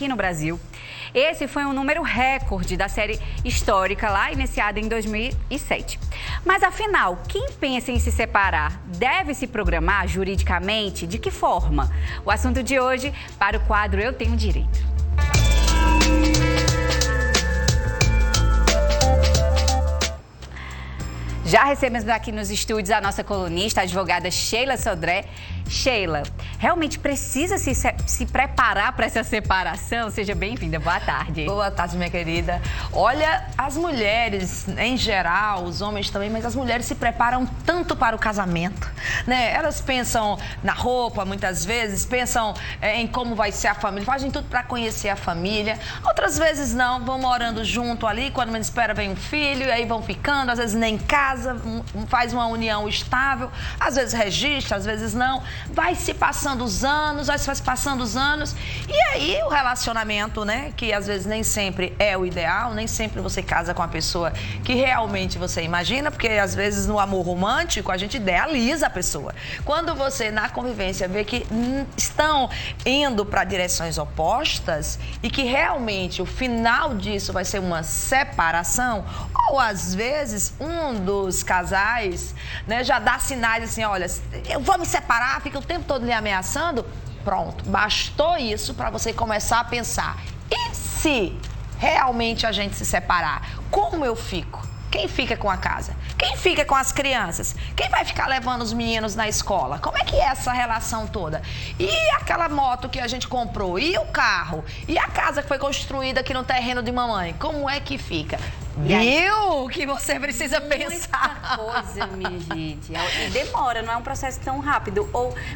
aqui no Brasil. Esse foi um número recorde da série histórica lá iniciada em 2007. Mas afinal, quem pensa em se separar deve se programar juridicamente? De que forma? O assunto de hoje para o quadro Eu Tenho Direito. Já recebemos aqui nos estúdios a nossa colunista, a advogada Sheila Sodré. Sheila, realmente precisa se preparar para essa separação? Seja bem-vinda, boa tarde. Boa tarde, minha querida. Olha, as mulheres, em geral, os homens também, mas as mulheres se preparam tanto para o casamento, né? Elas pensam na roupa, muitas vezes, pensam em como vai ser a família, fazem tudo para conhecer a família. Outras vezes não, vão morando junto ali, quando menos espera vem um filho, e aí vão ficando, às vezes nem casa, faz uma união estável, às vezes registra, às vezes não. Vai se passando os anos, e aí o relacionamento, né, que às vezes nem sempre é o ideal, nem sempre você casa com a pessoa que realmente você imagina, porque às vezes no amor romântico a gente idealiza a pessoa. Quando você na convivência vê que estão indo para direções opostas e que realmente o final disso vai ser uma separação, ou às vezes um dos casais, né, já dá sinais assim, olha, eu vou me separar, fica o tempo todo lhe ameaçando, pronto, bastou isso para você começar a pensar, e se realmente a gente se separar, como eu fico? Quem fica com a casa? Quem fica com as crianças? Quem vai ficar levando os meninos na escola? Como é que é essa relação toda? E aquela moto que a gente comprou? E o carro? E a casa que foi construída aqui no terreno de mamãe? Como é que fica? Viu que você precisa pensar? Muita coisa, minha gente. E demora, não é um processo tão rápido.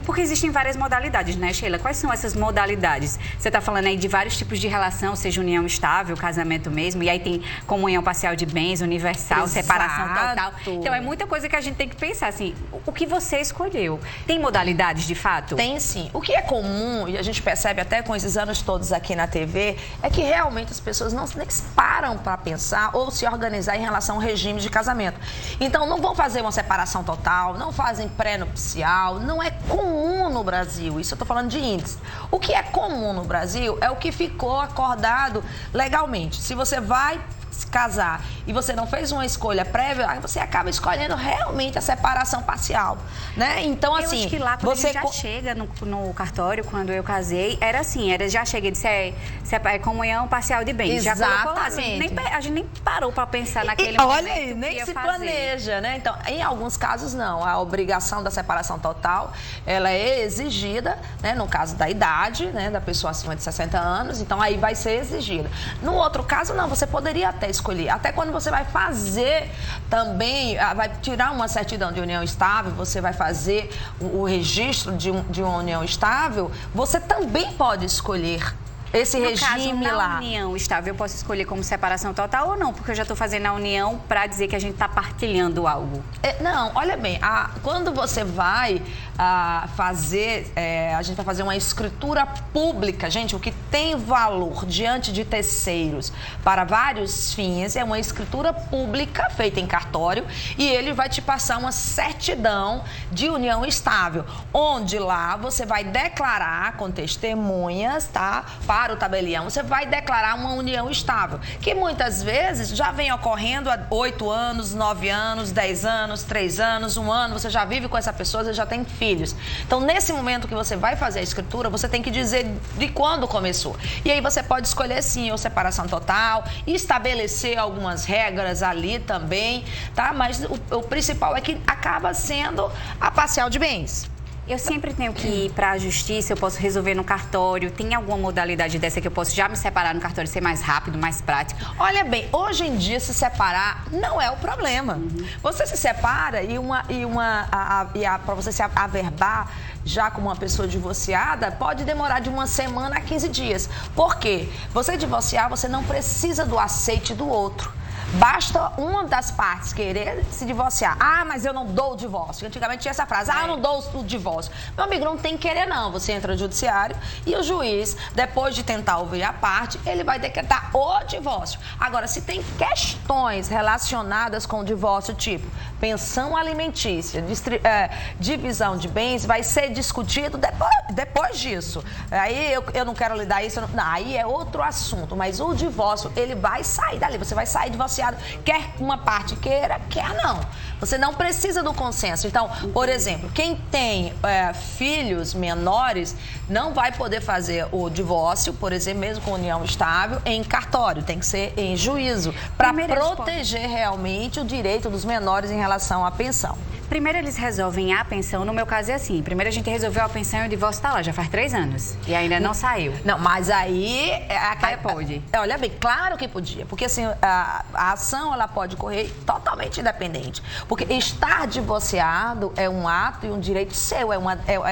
Porque existem várias modalidades, né, Sheila? Quais são essas modalidades? Você está falando aí de vários tipos de relação, seja união estável, casamento mesmo, e aí tem comunhão parcial de bens, universal, separação total. Então é muita coisa que a gente tem que pensar, assim, o que você escolheu. Tem modalidades de fato? Tem sim. O que é comum, e a gente percebe até com esses anos todos aqui na TV, é que realmente as pessoas não nem param para pensar ou se organizar em relação ao regime de casamento. Então, não vão fazer uma separação total, não fazem pré-nupcial, não é comum no Brasil, isso eu estou falando de índice. O que é comum no Brasil é o que ficou acordado legalmente. Se você vai se casar e você não fez uma escolha prévia, aí você acaba escolhendo realmente a separação parcial, né? Então, assim, eu acho que lá quando você a gente já chega no cartório, quando eu casei, era assim, já cheguei de ser comunhão parcial de bens. Exatamente. Já colocou lá, assim, a gente nem parou para pensar naquele momento. Olha aí, nem se planeja, né? Então, em alguns casos não, a obrigação da separação total, ela é exigida, né? No caso da idade, né? Da pessoa acima de 60 anos, então aí vai ser exigida. No outro caso, não, você poderia até escolher. Até quando você vai fazer também, vai tirar uma certidão de união estável, você vai fazer o registro de uma união estável, você também pode escolher esse regime lá. Na união estável, eu posso escolher como separação total ou não? Porque eu já estou fazendo a união para dizer que a gente está partilhando algo. Não, olha bem, quando você vai fazer, a gente vai fazer uma escritura pública, gente, o que tem valor diante de terceiros para vários fins é uma escritura pública feita em cartório e ele vai te passar uma certidão de união estável, onde lá você vai declarar com testemunhas, tá? Para o tabelião, você vai declarar uma união estável, que muitas vezes já vem ocorrendo há 8 anos, 9 anos, 10 anos, 3 anos, 1 ano, você já vive com essa pessoa, você já tem filhos. Então, nesse momento que você vai fazer a escritura, você tem que dizer de quando começou. E aí você pode escolher, sim, ou separação total, estabelecer algumas regras ali também, tá? Mas o principal é que acaba sendo a parcial de bens. Eu sempre tenho que ir para a justiça, eu posso resolver no cartório. Tem alguma modalidade dessa que eu posso já me separar no cartório, ser mais rápido, mais prático? Olha bem, hoje em dia se separar não é o problema. Você se separa para você se averbar já como uma pessoa divorciada, pode demorar de 1 semana a 15 dias. Por quê? Você divorciar, você não precisa do aceite do outro. Basta uma das partes querer se divorciar. Ah, mas eu não dou o divórcio. Antigamente tinha essa frase, eu não dou o divórcio. Meu amigo, não tem que querer não. Você entra no judiciário e o juiz, depois de tentar ouvir a parte, ele vai decretar o divórcio. Agora, se tem questões relacionadas com o divórcio, tipo pensão alimentícia, divisão de bens, vai ser discutido depois disso. Aí eu não quero lhe dar isso, não, aí é outro assunto, mas o divórcio, ele vai sair dali, você vai sair divorciado, quer uma parte queira, quer não. Você não precisa do consenso. Então, por exemplo, quem tem filhos menores não vai poder fazer o divórcio, por exemplo, mesmo com união estável, em cartório, tem que ser em juízo, para proteger realmente o direito dos menores em relação à pensão. Primeiro eles resolvem a pensão, no meu caso é assim, primeiro a gente resolveu a pensão e o divórcio está lá, já faz 3 anos e ainda não saiu. Não, mas aí... pode. Olha bem, claro que podia, porque assim, a ação ela pode correr totalmente independente, porque estar divorciado é um ato e um direito seu, é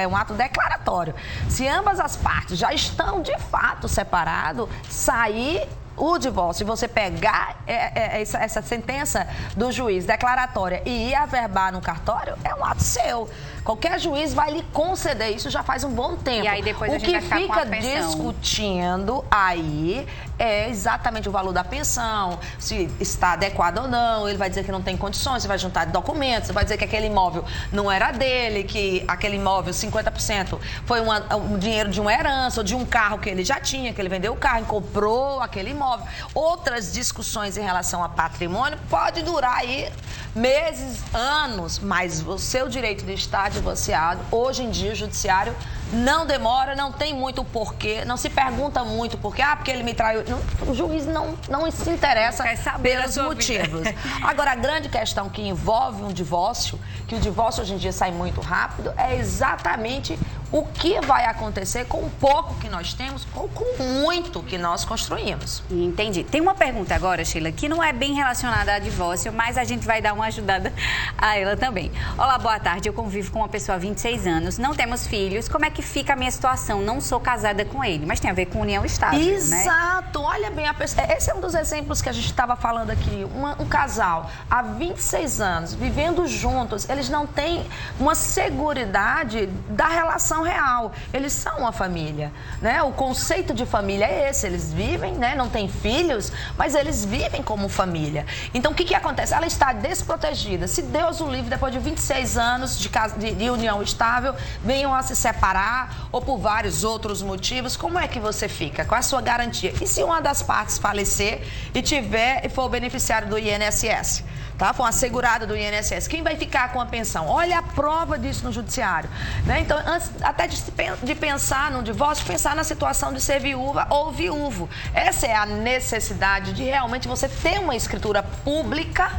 um ato declaratório. Se ambas as partes já estão de fato separados, sair o divórcio e você pegar essa sentença do juiz declaratória e ir averbar no cartório, é um ato seu. Qualquer juiz vai lhe conceder isso já faz um bom tempo. E aí depois a gente vai ficar com a pensão. O que fica discutindo aí é exatamente o valor da pensão, se está adequado ou não. Ele vai dizer que não tem condições, você vai juntar documentos, você vai dizer que aquele imóvel não era dele, que aquele imóvel, 50%, foi um dinheiro de uma herança ou de um carro que ele já tinha, que ele vendeu o carro e comprou aquele imóvel. Outras discussões em relação a patrimônio pode durar aí meses, anos, mas o seu direito de estar divorciado, hoje em dia o judiciário não demora, não tem muito porquê, não se pergunta muito porquê, porque ele me traiu. Não, o juiz não se interessa pelos motivos. Agora, a grande questão que envolve um divórcio, que o divórcio hoje em dia sai muito rápido, é exatamente o que vai acontecer com o pouco que nós temos ou com muito que nós construímos. Entendi. Tem uma pergunta agora, Sheila, que não é bem relacionada a divórcio, mas a gente vai dar uma ajudada a ela também. Olá, boa tarde. Eu convivo com uma pessoa há 26 anos, não temos filhos. Como é que fica a minha situação? Não sou casada com ele, mas tem a ver com união estável, Exato. Né? Olha bem, esse é um dos exemplos que a gente estava falando aqui. Um casal há 26 anos, vivendo juntos, eles não têm uma seguridade da relação real. Eles são uma família, né? O conceito de família é esse. Eles vivem, né? Não têm filhos, mas eles vivem como família. Então, o que acontece? Ela está desprotegida. Se Deus o livre, depois de 26 anos de união estável, venham a se separar ou por vários outros motivos, como é que você fica? Qual a sua garantia? E se uma das partes falecer e for beneficiário do INSS? Tá? For assegurada do INSS, quem vai ficar com a pensão? Olha a prova disso no judiciário, né? Então, antes até de pensar no divórcio, pensar na situação de ser viúva ou viúvo. Essa é a necessidade de realmente você ter uma escritura pública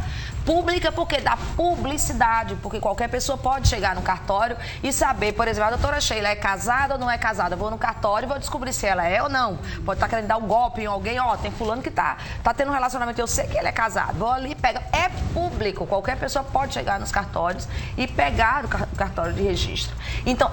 porque dá publicidade, porque qualquer pessoa pode chegar no cartório e saber, por exemplo, a doutora Sheila é casada ou não é casada? Eu vou no cartório e vou descobrir se ela é ou não. Pode estar querendo dar um golpe em alguém, tem fulano que tá tendo um relacionamento, eu sei que ele é casado, vou ali, pega, é público, qualquer pessoa pode chegar nos cartórios e pegar o cartório de registro. Então,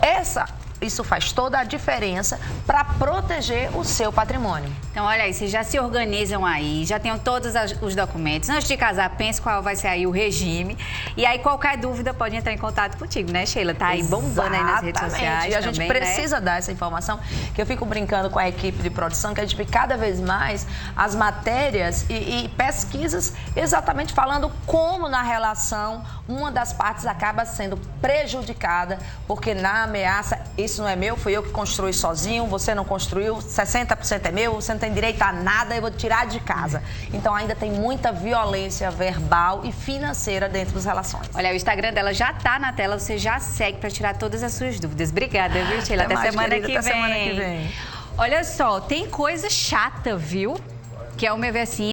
isso faz toda a diferença para proteger o seu patrimônio. Então, olha aí, vocês já se organizam aí, já tenham todos os documentos. Antes de casar, pense qual vai ser aí o regime. E aí, qualquer dúvida, pode entrar em contato contigo, né, Sheila? Tá aí bombando aí nas redes sociais. E a gente precisa dar essa informação, que eu fico brincando com a equipe de produção, que a gente vê cada vez mais as matérias e pesquisas exatamente falando como na relação uma das partes acaba sendo prejudicada, porque na ameaça, isso não é meu, fui eu que construí sozinho, você não construiu, 60% é meu, você não tem direito a nada, eu vou tirar de casa. Então ainda tem muita violência verbal e financeira dentro das relações. Olha, o Instagram dela já tá na tela, você já segue para tirar todas as suas dúvidas. Obrigada, viu, Sheila? Até semana que vem. Semana que vem. Olha só, tem coisa chata, viu? Que é o meu assim.